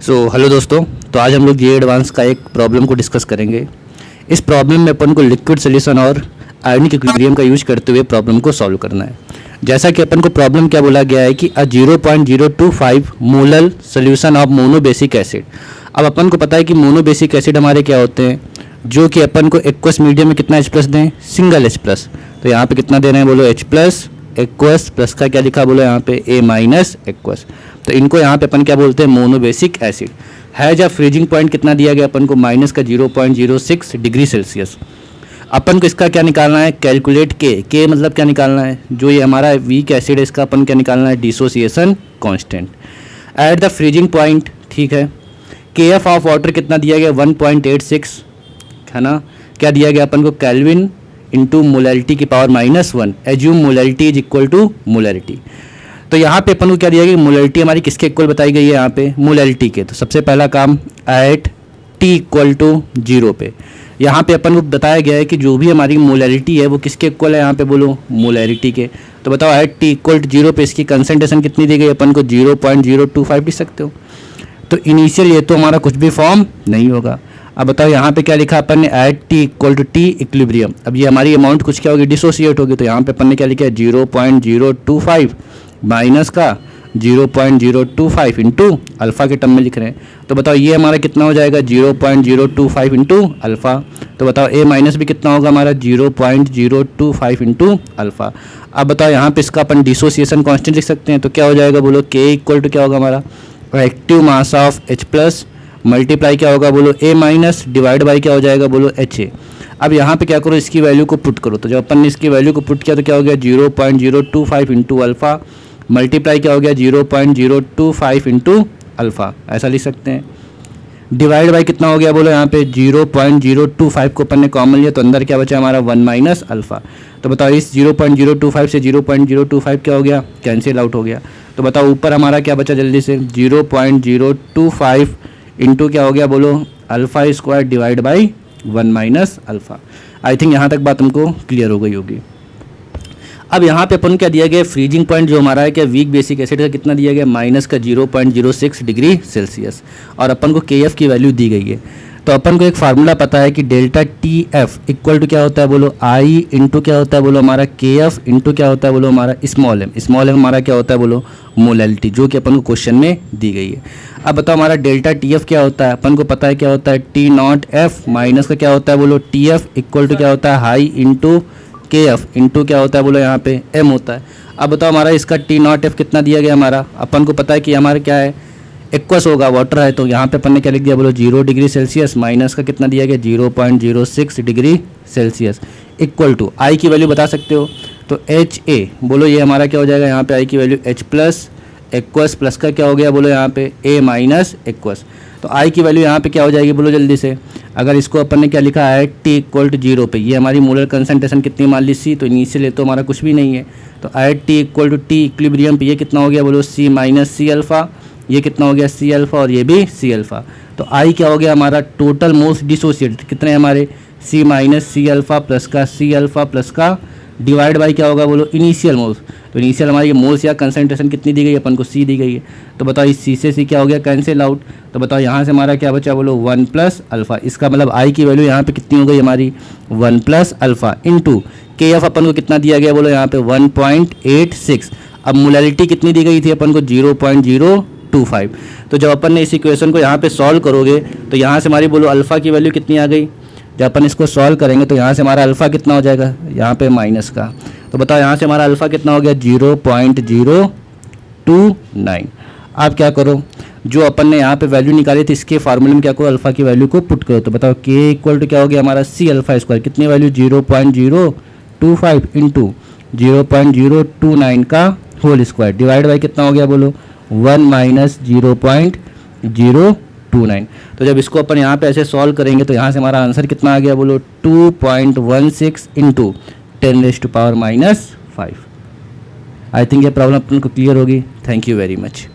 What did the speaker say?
Hello दोस्तों। तो आज हम लोग ये एडवांस का एक प्रॉब्लम को डिस्कस करेंगे। इस प्रॉब्लम में अपन को लिक्विड सोल्यूशन और आयनिक इक्विलिब्रियम का यूज करते हुए प्रॉब्लम को सॉल्व करना है। जैसा कि अपन को प्रॉब्लम क्या बोला गया है कि 0.025 molar solution of monobasic acid. अब अपन को पता है कि मोनोबेसिक एसिड हमारे क्या होते हैं, जो कि अपन को एक्वस मीडियम में कितना H+ दें, सिंगल H+। तो यहाँ पे कितना दे रहे हैं बोलो H+, एक्वस प्लस का क्या लिखा बोलो यहाँ पे A- एक्वस। तो इनको यहाँ पे अपन क्या बोलते हैं, मोनोबेसिक एसिड। है जब फ्रीजिंग पॉइंट कितना दिया गया अपन को, -0.06 डिग्री सेल्सियस। अपन को इसका क्या निकालना है, कैलकुलेट के मतलब क्या निकालना है, जो ये हमारा वीक एसिड है इसका अपन क्या निकालना है, dissociation constant at the freezing point. ठीक है, KF ऑफ वाटर कितना दिया गया 1.86 है ना। क्या दिया गया अपन को, केल्विन इंटू मोलैरिटी की power -1। Assume molarity is equal to molarity. तो यहाँ पे अपन को क्या दिया गया, मोलैरिटी हमारी किसके इक्वल बताई गई है, यहाँ पे मोलैरिटी के। तो सबसे पहला काम एट T = 0 पे यहाँ पे अपन को बताया गया है कि जो भी हमारी मोलैरिटी है वो किसके इक्वल है, यहाँ पे बोलो मोलैरिटी के। तो बताओ एट T = 0 पे इसकी कंसंट्रेशन कितनी दी गई अपन को, 0.025 लिख सकते हो। तो इनिशियल ये तो हमारा कुछ भी फॉर्म नहीं होगा। अब बताओ यहाँ पे क्या लिखा अपन ने, एट T = T इक्विलिब्रियम। अब ये हमारी अमाउंट कुछ क्या होगी, डिसोसिएट होगी। तो यहाँ पे अपन ने क्या लिखा है, 0.025 माइनस का 0.025 इंटू अल्फ़ा के टर्म में लिख रहे हैं। तो बताओ ये हमारा कितना हो जाएगा, 0.025 इंटू अल्फ़ा। तो बताओ A- भी कितना होगा हमारा, 0.025 इंटू अल्फ़ा। अब बताओ यहाँ पे इसका अपन डिसोसिएशन कांस्टेंट लिख सकते हैं। तो क्या हो जाएगा बोलो, K = क्या होगा हमारा, active mass of H+ multiply क्या होगा बोलो A- डिवाइड बाई क्या हो जाएगा बोलो HA। अब यहाँ पे क्या करो, इसकी वैल्यू को पुट करो। तो जब अपन ने इसकी वैल्यू को पुट किया तो क्या हो गया, 0.025 इंटू अल्फ़ा मल्टीप्लाई क्या हो गया, 0.025 इंटू अल्फ़ा, ऐसा लिख सकते हैं। डिवाइड बाई कितना हो गया बोलो यहाँ पे 0.025 को अपन ने कॉमन लिया तो अंदर क्या बचा हमारा 1 - अल्फ़ा। तो बताओ इस 0.025 से 0.025 क्या हो गया, कैंसिल आउट हो गया। तो बताओ ऊपर हमारा क्या बचा जल्दी से, 0.025 इंटू क्या हो गया बोलो α² divide by 1 - alpha. I think यहाँ तक बात हमको क्लियर हो गई होगी। अब यहाँ पे अपन क्या दिया गया, फ्रीजिंग पॉइंट जो हमारा है क्या, वीक बेसिक एसिड का कितना दिया गया, -0.06 डिग्री सेल्सियस। और अपन को KF की वैल्यू दी गई है। तो अपन को एक फार्मूला पता है कि डेल्टा TF इक्वल टू क्या होता है बोलो, I इंटू क्या होता है बोलो हमारा KF इंटू क्या होता है बोलो हमारा स्मॉल m हमारा क्या होता है बोलो मोलैरिटी, जो कि अपन को क्वेश्चन में दी गई है। अब बताओ हमारा डेल्टा TF क्या होता है, अपन को पता है क्या होता है, T0F माइनस का क्या होता है बोलो TF इक्वल टू क्या होता है, हाई इंटू KF इंटू क्या होता है बोलो यहाँ पे M होता है। अब बताओ हमारा इसका T0F कितना दिया गया हमारा, अपन को पता है कि हमारा क्या है, एक्वस होगा, वाटर है। तो यहाँ पे अपन ने क्या लिख दिया बोलो 0 डिग्री सेल्सियस माइनस का कितना दिया गया 0.06 degree Celsius equal to I की वैल्यू बता सकते हो। तो HA बोलो ये हमारा क्या हो जाएगा, यहाँ पे I की वैल्यू H+ एक्वस प्लस का क्या हो गया बोलो यहाँ पे A- एक्वस। तो I की वैल्यू यहाँ पे क्या हो जाएगी बोलो जल्दी से। अगर इसको अपन ने क्या लिखा है, T = 0 पे ये हमारी मोलर कंसंट्रेशन कितनी मान ली C। तो इनिशियल तो हमारा कुछ भी नहीं है। तो एट T = T इक्विलिब्रियम पे ये कितना हो गया बोलो C- C अल्फ़ा, ये कितना हो गया C अल्फ़ा और ये भी C अल्फ़ा। तो I क्या हो गया हमारा, टोटल मोल्स डिसोसिएट कितने हमारे, C- C अल्फ़ा प्लस का C अल्फ़ा प्लस का डिवाइड बाई क्या होगा बोलो इनिशियल मोल्स। तो इनिशियल हमारी मोल्स या कंसंट्रेशन कितनी दी गई है, अपन को C दी गई है। तो बताओ इस C से C क्या हो गया, कैंसिल आउट। तो बताओ यहाँ से हमारा क्या बचा बोलो 1 + अल्फ़ा। इसका मतलब I की वैल्यू यहाँ पे कितनी हो गई हमारी 1 + अल्फ़ा इंटू KF अपन को कितना दिया गया बोलो यहाँ पे 1.86। अब मोलैरिटी कितनी दी गई थी अपन को 0.025। तो जब अपन ने इस इक्वेशन को यहाँ पे सॉल्व करोगे तो यहाँ से हमारी बोलो अल्फ़ा की वैल्यू कितनी आ गई। जब अपन इसको सॉल्व करेंगे तो यहाँ से हमारा अल्फ़ा कितना हो जाएगा, यहाँ पे माइनस का। तो बताओ यहाँ से हमारा अल्फ़ा कितना हो गया 0.029। आप क्या करो, जो अपन ने यहाँ पे वैल्यू निकाली थी इसके फार्मूले में क्या करो, अल्फ़ा की वैल्यू को पुट करो। तो बताओ K = क्या हो गया हमारा C अल्फ़ा², कितनी वैल्यू 0.025 इंटू 0.029 का होल स्क्वायर डिवाइड बाई कितना हो गया बोलो 1 - 0.029। तो जब इसको अपन यहाँ पे ऐसे सॉल्व करेंगे तो यहाँ से हमारा आंसर कितना आ गया बोलो 2.16 इंटू 10⁻⁻⁵। आई थिंक ये प्रॉब्लम अपन को क्लियर होगी। Thank you very much.